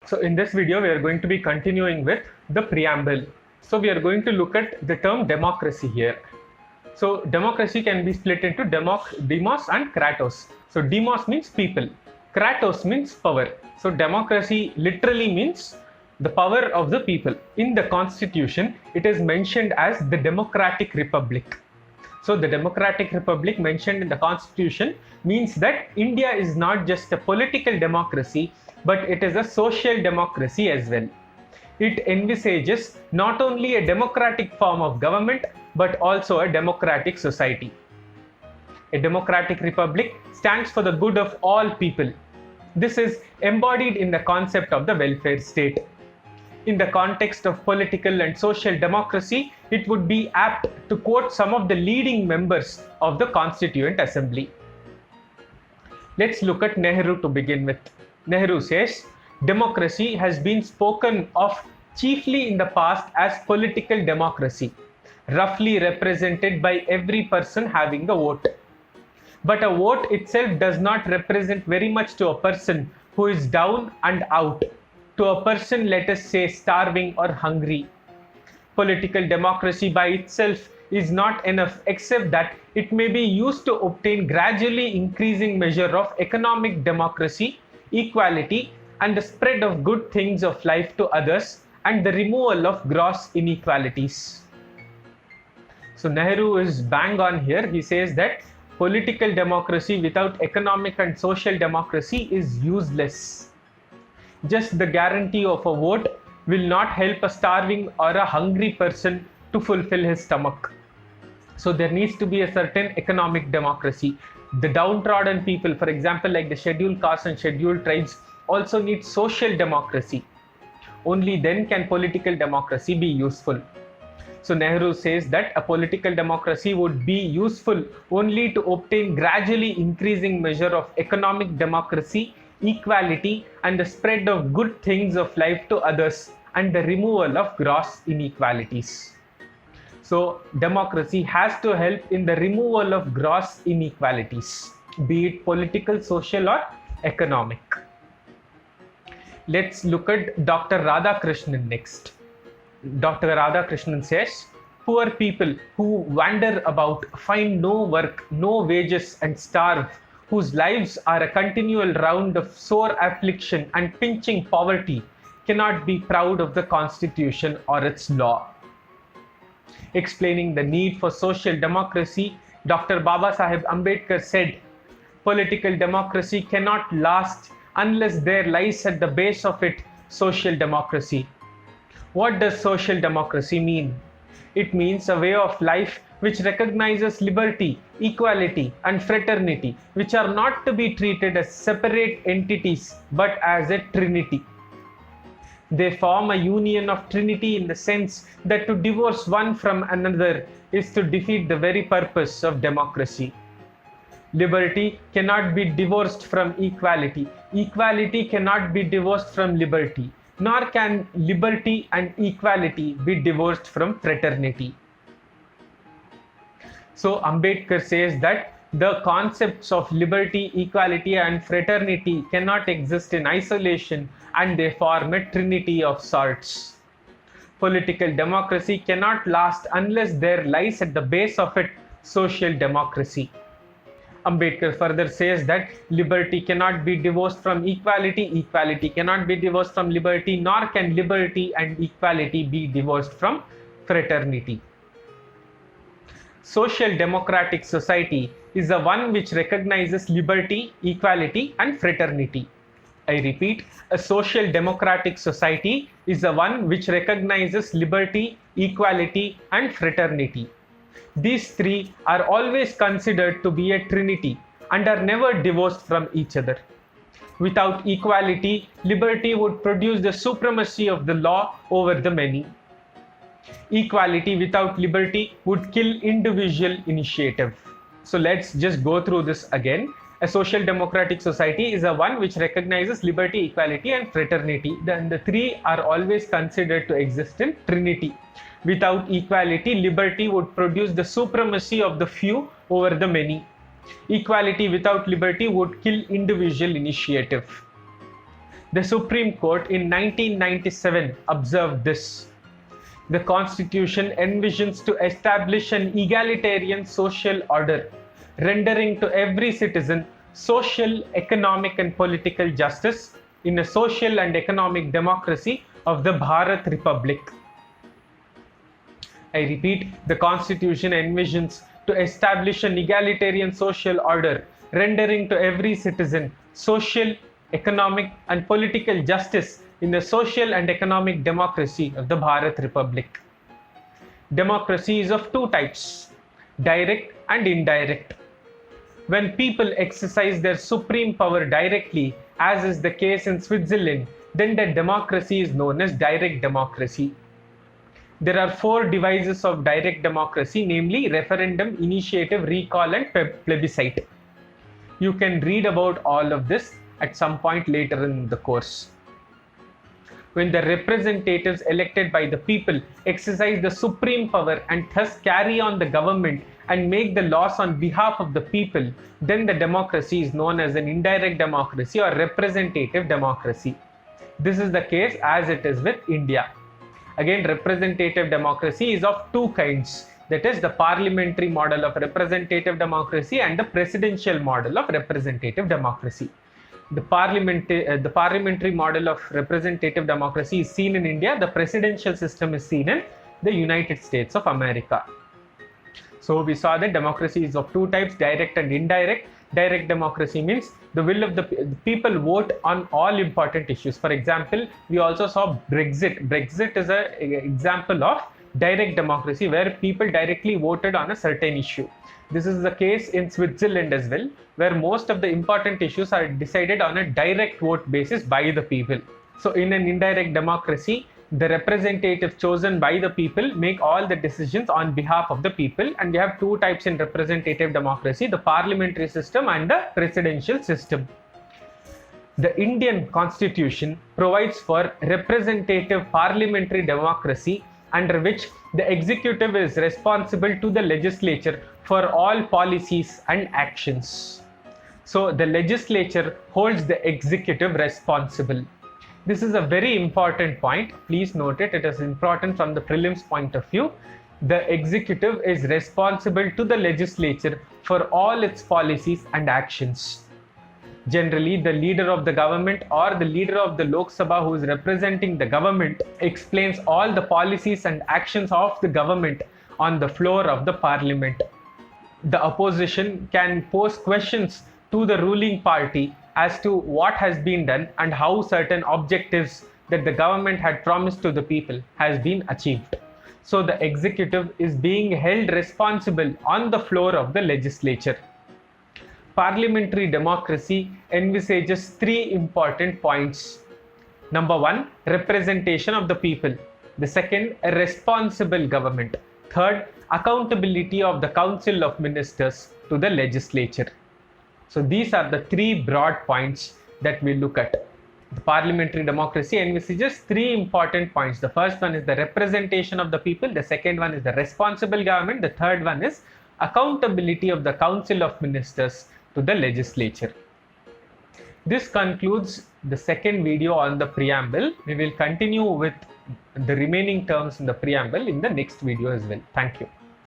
So in this video, we are going to be continuing with the preamble. So we are going to look at the term democracy here. So democracy can be split into demos and kratos. So demos means people, kratos means power. So democracy literally means the power of the people. In the constitution, it is mentioned as the democratic republic. So the democratic republic mentioned in the constitution means that India is not just a political democracy, but it is a social democracy as well. It envisages not only a democratic form of government, but also a democratic society. A democratic republic stands for the good of all people. This is embodied in the concept of the welfare state. In the context of political and social democracy, it would be apt to quote some of the leading members of the Constituent Assembly. Let's look at Nehru to begin with. Nehru says, democracy has been spoken of chiefly in the past as political democracy, roughly represented by every person having a vote. But a vote itself does not represent very much to a person who is down and out, to a person, let us say, starving or hungry. Political democracy by itself is not enough, except that it may be used to obtain gradually increasing measure of economic democracy, equality, and the spread of good things of life to others, and the removal of gross inequalities. So Nehru is bang on here. He says that political democracy without economic and social democracy is useless. Just the guarantee of a vote will not help a starving or a hungry person to fulfill his stomach. So there needs to be a certain economic democracy. The downtrodden people, for example, like the scheduled castes and scheduled tribes, also need social democracy. Only then can political democracy be useful. So Nehru says that a political democracy would be useful only to obtain gradually increasing measure of economic democracy, equality, and the spread of good things of life to others, and the removal of gross inequalities. So democracy has to help in the removal of gross inequalities, be it political, social, or economic. Let's look at Dr. Radhakrishnan next. Dr. Radhakrishnan says, poor people who wander about, find no work, no wages, and starve, whose lives are a continual round of sore affliction and pinching poverty, cannot be proud of the Constitution or its law. Explaining the need for social democracy, Dr. Babasaheb Ambedkar said, political democracy cannot last unless there lies at the base of it social democracy. What does social democracy mean? It means a way of life which recognizes liberty, equality, and fraternity, which are not to be treated as separate entities but as a trinity. They form a union of trinity in the sense that to divorce one from another is to defeat the very purpose of democracy. Liberty cannot be divorced from equality. Equality cannot be divorced from liberty. Nor can liberty and equality be divorced from fraternity. So Ambedkar says that the concepts of liberty, equality, and fraternity cannot exist in isolation, and they form a trinity of sorts. Political democracy cannot last unless there lies at the base of it social democracy. Ambedkar further says that liberty cannot be divorced from equality, equality cannot be divorced from liberty, nor can liberty and equality be divorced from fraternity. Social democratic society is the one which recognizes liberty, equality, and fraternity. I repeat, a social democratic society is the one which recognizes liberty, equality, and fraternity. These three are always considered to be a trinity and are never divorced from each other. Without equality, liberty would produce the supremacy of the law over the many. Equality without liberty would kill individual initiative. So let's just go through this again. A social democratic society is a one which recognizes liberty, equality, and fraternity. Then the three are always considered to exist in trinity. Without equality, liberty would produce the supremacy of the few over the many. Equality without liberty would kill individual initiative. The Supreme Court in 1997 observed this. The Constitution envisions to establish an egalitarian social order, rendering to every citizen social, economic, and political justice in a social and economic democracy of the Bharat Republic. I repeat, the Constitution envisions to establish an egalitarian social order, rendering to every citizen social, economic, and political justice in the social and economic democracy of the Bharat Republic. Democracy is of two types, direct and indirect. When people exercise their supreme power directly, as is the case in Switzerland, then the democracy is known as direct democracy. There are four devices of direct democracy, namely referendum, initiative, recall, and plebiscite. You can read about all of this at some point later in the course. When the representatives elected by the people exercise the supreme power and thus carry on the government and make the laws on behalf of the people, then the democracy is known as an indirect democracy or representative democracy. This is the case as it is with India. Again, representative democracy is of two kinds. That is the parliamentary model of representative democracy and the presidential model of representative democracy. The parliamentary model of representative democracy is seen in India. The presidential system is seen in the United States of America. So we saw that democracy is of two types, direct and indirect. Direct democracy means the will of the people vote on all important issues. For example, we also saw Brexit. Brexit is an example of direct democracy where people directly voted on a certain issue. This is the case in Switzerland as well, where most of the important issues are decided on a direct vote basis by the people. So in an indirect democracy, the representatives chosen by the people make all the decisions on behalf of the people, and we have two types in representative democracy, the parliamentary system and the presidential system. The Indian Constitution provides for representative parliamentary democracy, under which the executive is responsible to the legislature for all policies and actions. So the legislature holds the executive responsible. This is a very important point. Please note it. It is important from the prelims point of view. The executive is responsible to the legislature for all its policies and actions. Generally, the leader of the government or the leader of the Lok Sabha who is representing the government explains all the policies and actions of the government on the floor of the parliament. The opposition can pose questions to the ruling party as to what has been done and how certain objectives that the government had promised to the people has been achieved. So the executive is being held responsible on the floor of the legislature. Parliamentary democracy envisages three important points. Number one, representation of the people. The second, a responsible government. Third, accountability of the Council of Ministers to the legislature. So these are the three broad points that we look at. The parliamentary democracy envisages three important points. The first one is the representation of the people. The second one is the responsible government. The third one is accountability of the Council of Ministers to the legislature. This concludes the second video on the preamble. We will continue with the remaining terms in the preamble in the next video as well. Thank you.